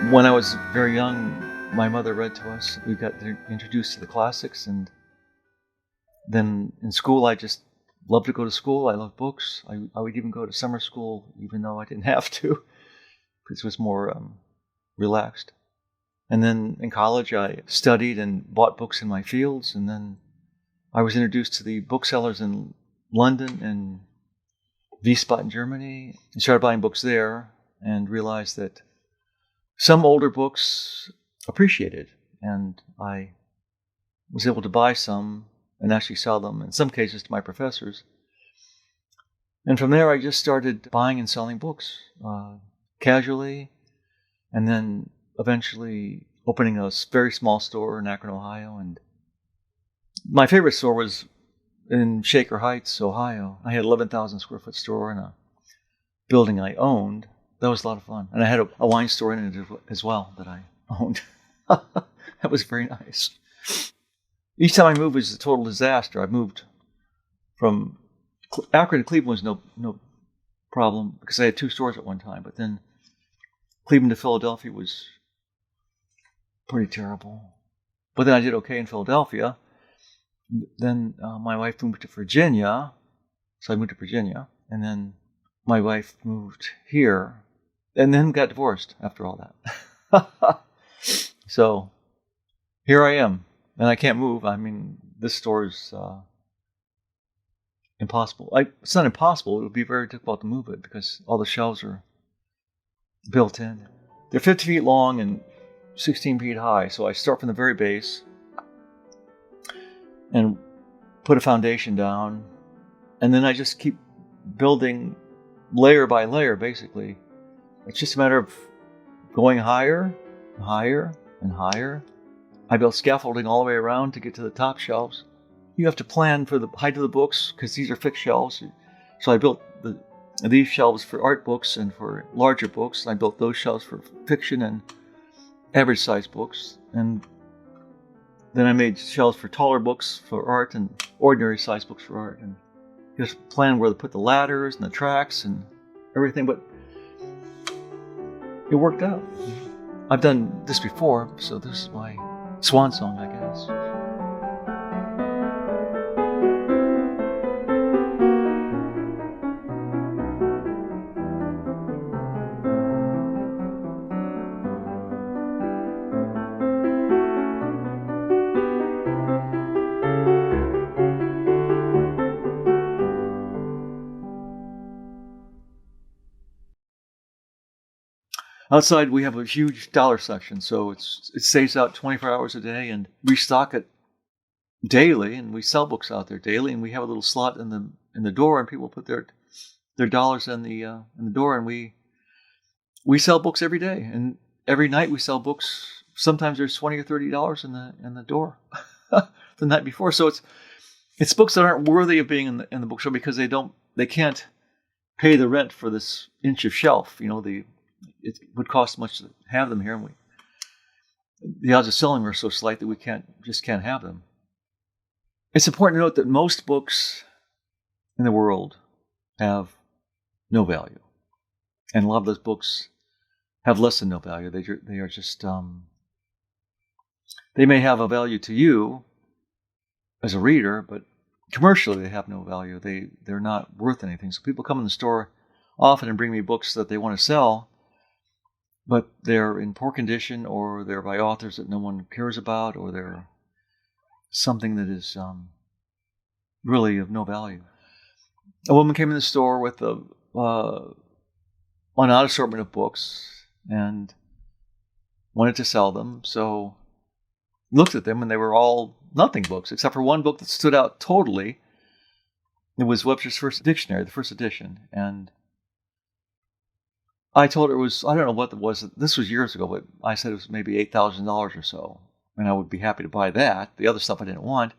When I was very young, my mother read to us. We got introduced to the classics, and then in school, I just loved to go to school. I loved books. I would even go to summer school, even though I didn't have to, because it was more relaxed. And then in college, I studied and bought books in my fields, and then I was introduced to the booksellers in London and Wiesbaden in Germany, and started buying books there, and realized that some older books appreciated, and I was able to buy some and actually sell them, in some cases to my professors. And from there, I just started buying and selling books casually, and then eventually opening a very small store in Akron, Ohio. And my favorite store was in Shaker Heights, Ohio. I had an 11,000 square foot store in a building I owned. That was a lot of fun. And I had a wine store in it as well that I owned. That was very nice. Each time I moved was a total disaster. I moved from Akron to Cleveland was no problem because I had two stores at one time. But then Cleveland to Philadelphia was pretty terrible. But then I did okay in Philadelphia. Then my wife moved to Virginia. So I moved to Virginia. And then my wife moved here. And then got divorced after all that. So here I am. And I can't move. I mean, this store is impossible. It's not impossible. It would be very difficult to move it because all the shelves are built in. They're 50 feet long and 16 feet high. So I start from the very base and put a foundation down. And then I just keep building layer by layer, basically. It's just a matter of going higher, higher, and higher. I built scaffolding all the way around to get to the top shelves. You have to plan for the height of the books because these are fixed shelves. So I built these shelves for art books and for larger books. And I built those shelves for fiction and average size books. And then I made shelves for taller books for art and ordinary size books for art. And you have to plan where to put the ladders and the tracks and everything. But it worked out. I've done this before, so this is my swan song, I guess. Outside, we have a huge dollar section, so it stays out 24 hours a day, and we stock it daily, and we sell books out there daily, and we have a little slot in the door, and people put their dollars in the door, and we sell books every day, and every night we sell books. Sometimes there's $20 or $30 in the door the night before, so it's books that aren't worthy of being in the bookstore because they can't pay the rent for this inch of shelf. It would cost much to have them here, and the odds of selling them are so slight that we can't have them. It's important to note that most books in the world have no value, and a lot of those books have less than no value. They are just they may have a value to you as a reader, but commercially they have no value. They're not worth anything. So people come in the store often and bring me books that they want to sell, but they're in poor condition, or they're by authors that no one cares about, or they're something that is really of no value. A woman came in the store with an odd assortment of books and wanted to sell them. So I looked at them, and they were all nothing books, except for one book that stood out totally. It was Webster's First Dictionary, the first edition. And I told her it was, I don't know what it was. This was years ago, but I said it was maybe $8,000 or so. And I would be happy to buy that. The other stuff I didn't want.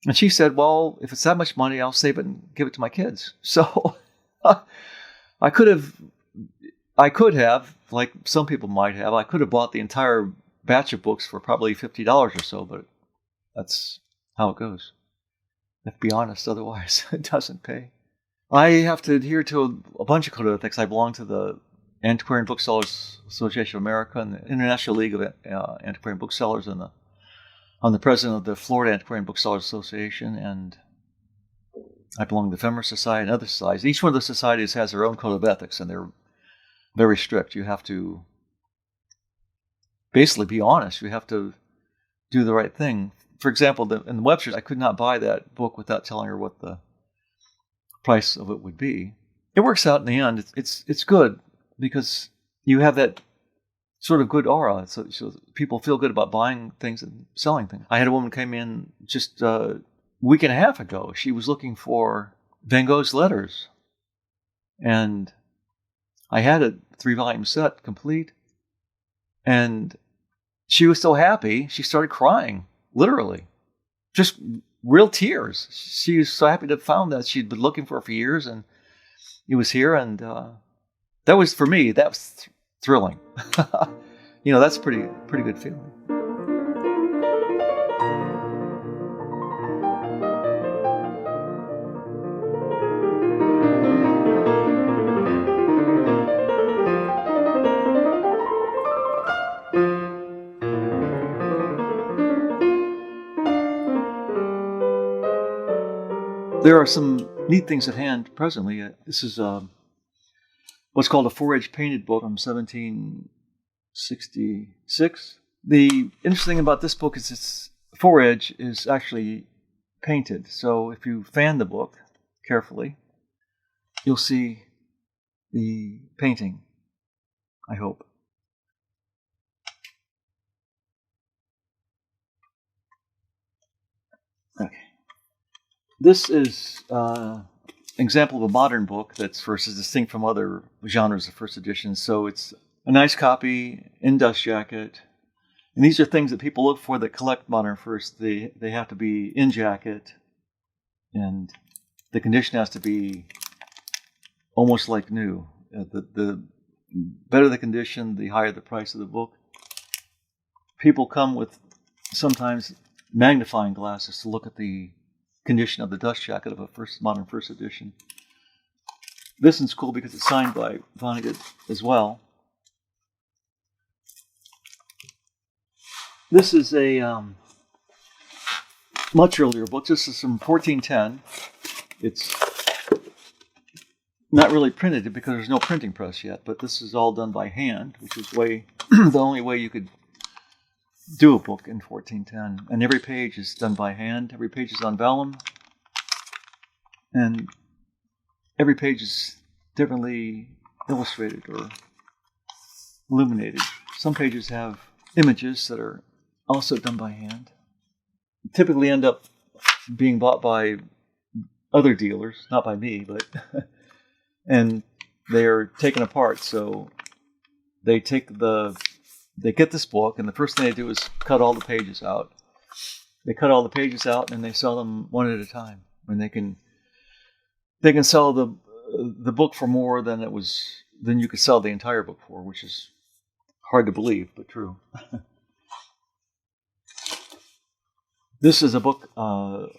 And she said, well, if it's that much money, I'll save it and give it to my kids. So I could have, like some people might have, I could have bought the entire batch of books for probably $50 or so, but that's how it goes. You have to be honest, otherwise it doesn't pay. I have to adhere to a bunch of code of ethics. I belong to the Antiquarian Booksellers Association of America and the International League of Antiquarian Booksellers, and I'm the president of the Florida Antiquarian Booksellers Association, and I belong to the Ephemeris Society and other societies. Each one of the societies has their own code of ethics, and they're very strict. You have to basically be honest. You have to do the right thing. For example, in the Webster's, I could not buy that book without telling her what the price of it would be. It works out in the end. It's good because you have that sort of good aura. So people feel good about buying things and selling things. I had a woman came in just a week and a half ago. She was looking for Van Gogh's letters. And I had a 3-volume set complete. And she was so happy, she started crying, literally. Just real tears. She was so happy to have found that. She'd been looking for it for years, and it was here. And that was, for me, that was thrilling. That's a pretty good feeling. There are some neat things at hand presently. This is what's called a 4-edge painted book from 1766. The interesting thing about this book is its 4-edge is actually painted. So if you fan the book carefully, you'll see the painting, I hope. Okay. This is an example of a modern book that's distinct from other genres of first editions. So it's a nice copy in dust jacket. And these are things that people look for that collect modern first. They have to be in jacket, and the condition has to be almost like new. The better the condition, the higher the price of the book. People come with sometimes magnifying glasses to look at the condition of the dust jacket of a modern first edition. This one's cool because it's signed by Vonnegut as well. This is a much earlier book. This is from 1410. It's not really printed because there's no printing press yet, but this is all done by hand, which is the only way you could do a book in 1410. And every page is done by hand. Every page is on vellum. And every page is differently illustrated or illuminated. Some pages have images that are also done by hand. Typically end up being bought by other dealers, not by me, but and they're taken apart. So they get this book, and the first thing they do is cut all the pages out. They cut all the pages out, and they sell them one at a time. And they can sell the book for more than you could sell the entire book for, which is hard to believe, but true. This is a book on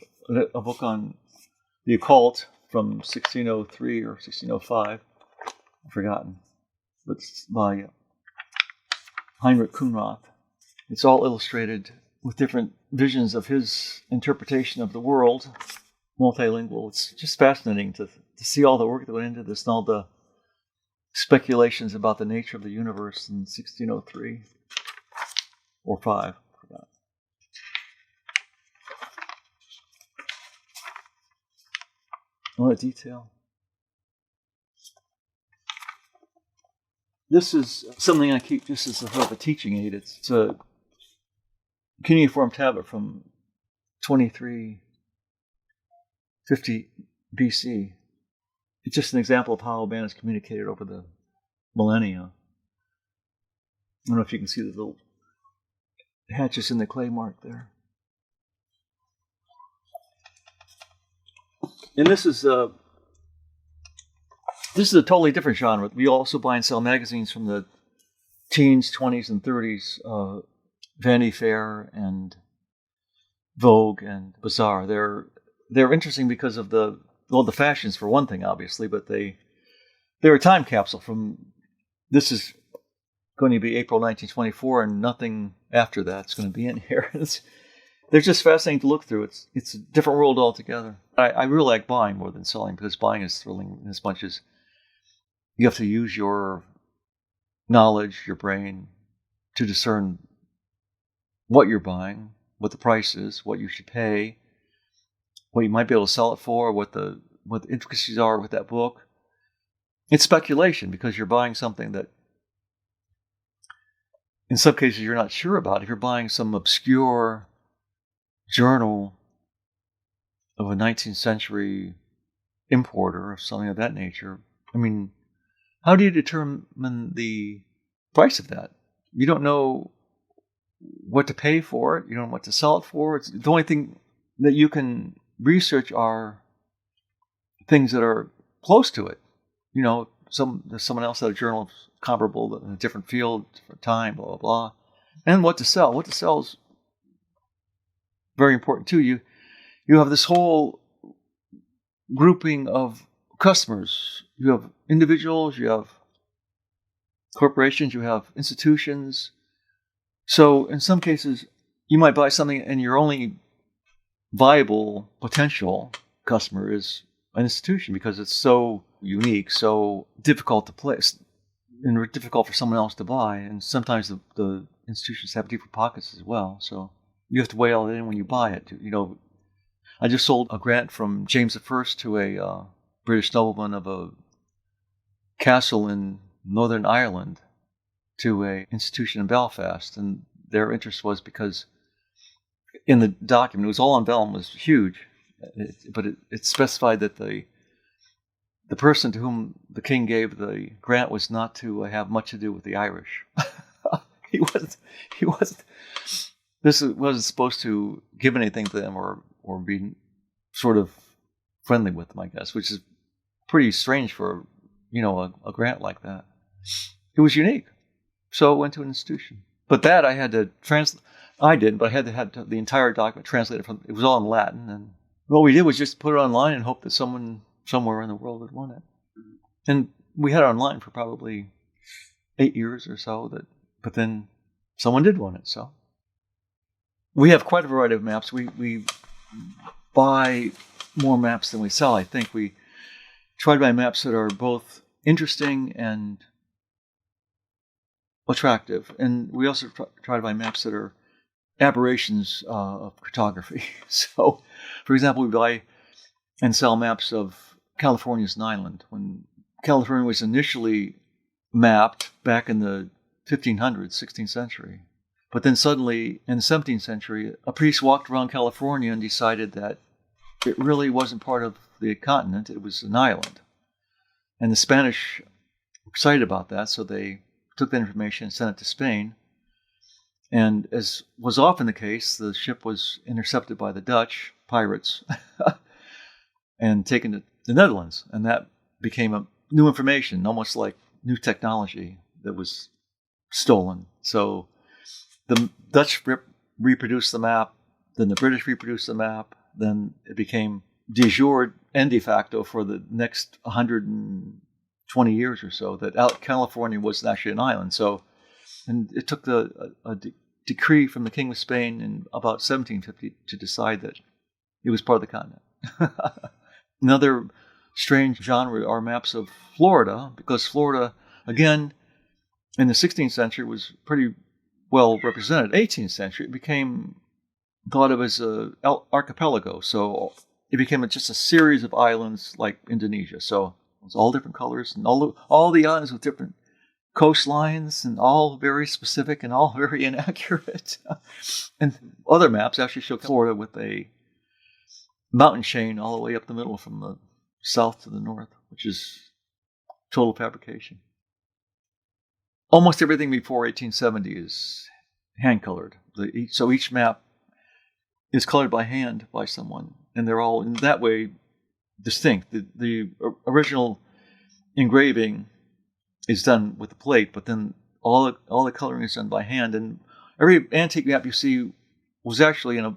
the occult from 1603 or 1605. I've forgotten. But it's by Heinrich Kunrath. It's all illustrated with different visions of his interpretation of the world, multilingual. It's just fascinating to see all the work that went into this and all the speculations about the nature of the universe in 1603 or 5. I forgot. All that detail. This is something I keep just as sort of a teaching aid. It's a cuneiform tablet from 2350 BC. It's just an example of how man has communicated over the millennia. I don't know if you can see the little hatches in the clay mark there. And this is a totally different genre. We also buy and sell magazines from the teens, 20s, and 30s. Vanity Fair and Vogue and Bazaar. They're interesting because of the fashions for one thing, obviously, but they're a time capsule from. This is going to be April 1924, and nothing after that's going to be in here. They're just fascinating to look through. It's a different world altogether. I really like buying more than selling because buying is thrilling in as much as you have to use your knowledge, your brain, to discern what you're buying, what the price is, what you should pay, what you might be able to sell it for, what the intricacies are with that book. It's speculation because you're buying something that in some cases you're not sure about. If you're buying some obscure journal of a 19th century importer or something of that nature, I mean, how do you determine the price of that? You don't know what to pay for it. You don't know what to sell it for. It's the only thing that you can research are things that are close to it. You know, someone else had a journal comparable in a different field, different time, blah, blah, blah. And what to sell. What to sell is very important too. You have this whole grouping of customers. You have individuals, you have corporations, you have institutions. So in some cases, you might buy something and your only viable potential customer is an institution because it's so unique, so difficult to place, and difficult for someone else to buy. And sometimes the institutions have deeper pockets as well. So you have to weigh all that in when you buy it. You know, I just sold a grant from James I to a British nobleman of a castle in Northern Ireland to an institution in Belfast, and their interest was because in the document, it was all on vellum, it was huge, but it specified that the person to whom the king gave the grant was not to have much to do with the Irish. He wasn't. This wasn't supposed to give anything to them or be sort of friendly with them, I guess, which is pretty strange for a grant like that. It was unique. So it went to an institution. But that I had to translate. I did, but I had to have the entire document translated from. It was all in Latin, and what we did was just put it online and hope that someone somewhere in the world would want it. And we had it online for probably 8 years or so. But then someone did want it. So we have quite a variety of maps. We buy more maps than we sell. I think we try to buy maps that are both interesting and attractive, and we also try to buy maps that are aberrations of cartography. So, for example, we buy and sell maps of California as an island. When California was initially mapped back in the 1500s, 16th century, but then suddenly in the 17th century, a priest walked around California and decided that it really wasn't part of the continent, it was an island. And the Spanish were excited about that, so they took that information and sent it to Spain. And as was often the case, the ship was intercepted by the Dutch pirates and taken to the Netherlands. And that became a new information, almost like new technology that was stolen. So the Dutch reproduced the map, then the British reproduced the map, then it became de jure and de facto for the next 120 years or so that California was actually an island. So, and it took a decree from the King of Spain in about 1750 to decide that it was part of the continent. Another strange genre are maps of Florida, because Florida, again, in the 16th century was pretty well represented. 18th century, it became thought of as an archipelago. So it became just a series of islands like Indonesia. So it was all different colors and all the islands with different coastlines and all very specific and all very inaccurate. And other maps actually show Florida with a mountain chain all the way up the middle from the south to the north, which is total fabrication. Almost everything before 1870 is hand-colored. So each map is colored by hand by someone, and they're all in that way distinct. The original engraving is done with the plate, but then all the coloring is done by hand. And every antique map you see was actually in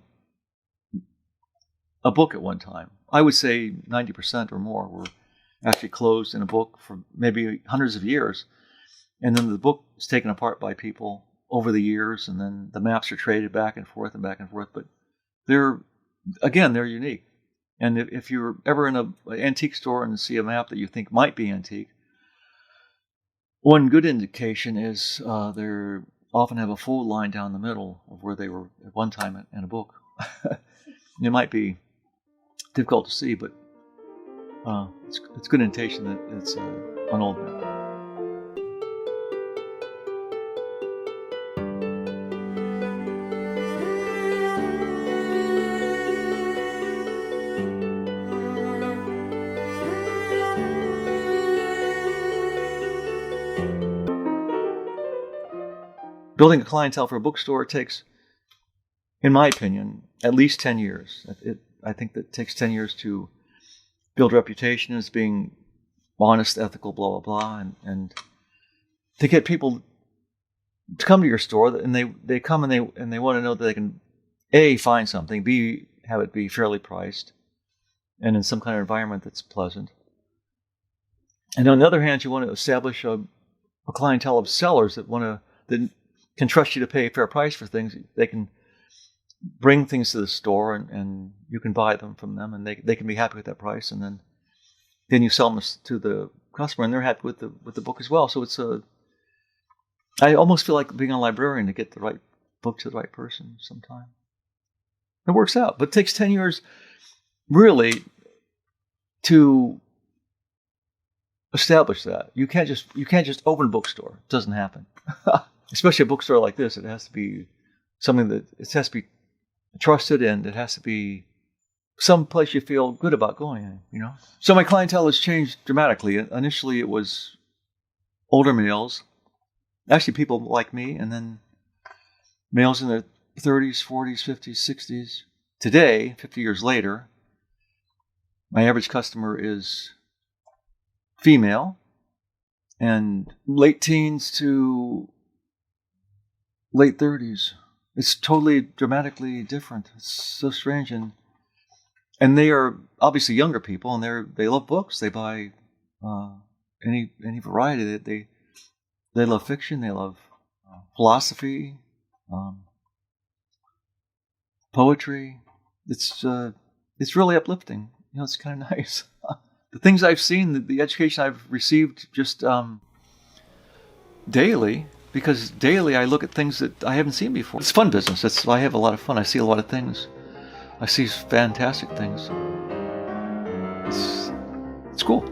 a book at one time. I would say 90% or more were actually closed in a book for maybe hundreds of years. And then the book is taken apart by people over the years, and then the maps are traded back and forth and back and forth. But they're unique. And if you're ever in an antique store and see a map that you think might be antique, one good indication is they often have a full line down the middle of where they were at one time in a book. It might be difficult to see, but it's good indication that it's an old map. Building a clientele for a bookstore takes, in my opinion, at least 10 years. I think that it takes 10 years to build reputation as being honest, ethical, blah, blah, blah, and to get people to come to your store, and they come and they want to know that they can, A, find something, B, have it be fairly priced, and in some kind of environment that's pleasant. And on the other hand, you want to establish a clientele of sellers that can trust you to pay a fair price for things. They can bring things to the store, and you can buy them from them, and they can be happy with that price, and then you sell them to the customer, and they're happy with the book as well. So I almost feel like being a librarian to get the right book to the right person sometime. It works out, but it takes 10 years really to establish that. You can't just open a bookstore. It doesn't happen. Especially a bookstore like this, it has to be something that it has to be trusted, and it has to be some place you feel good about going in, So my clientele has changed dramatically. Initially, it was older males, actually people like me, and then males in their 30s, 40s, 50s, 60s. Today, 50 years later, my average customer is female and late teens to late 30s. It's totally dramatically different. It's so strange, and they are obviously younger people, and they love books. They buy any variety. They love fiction. They love philosophy, poetry. It's really uplifting. It's kind of nice. The things I've seen, the education I've received, just daily. Because daily I look at things that I haven't seen before. It's fun business. I have a lot of fun. I see a lot of things. I see fantastic things. It's cool.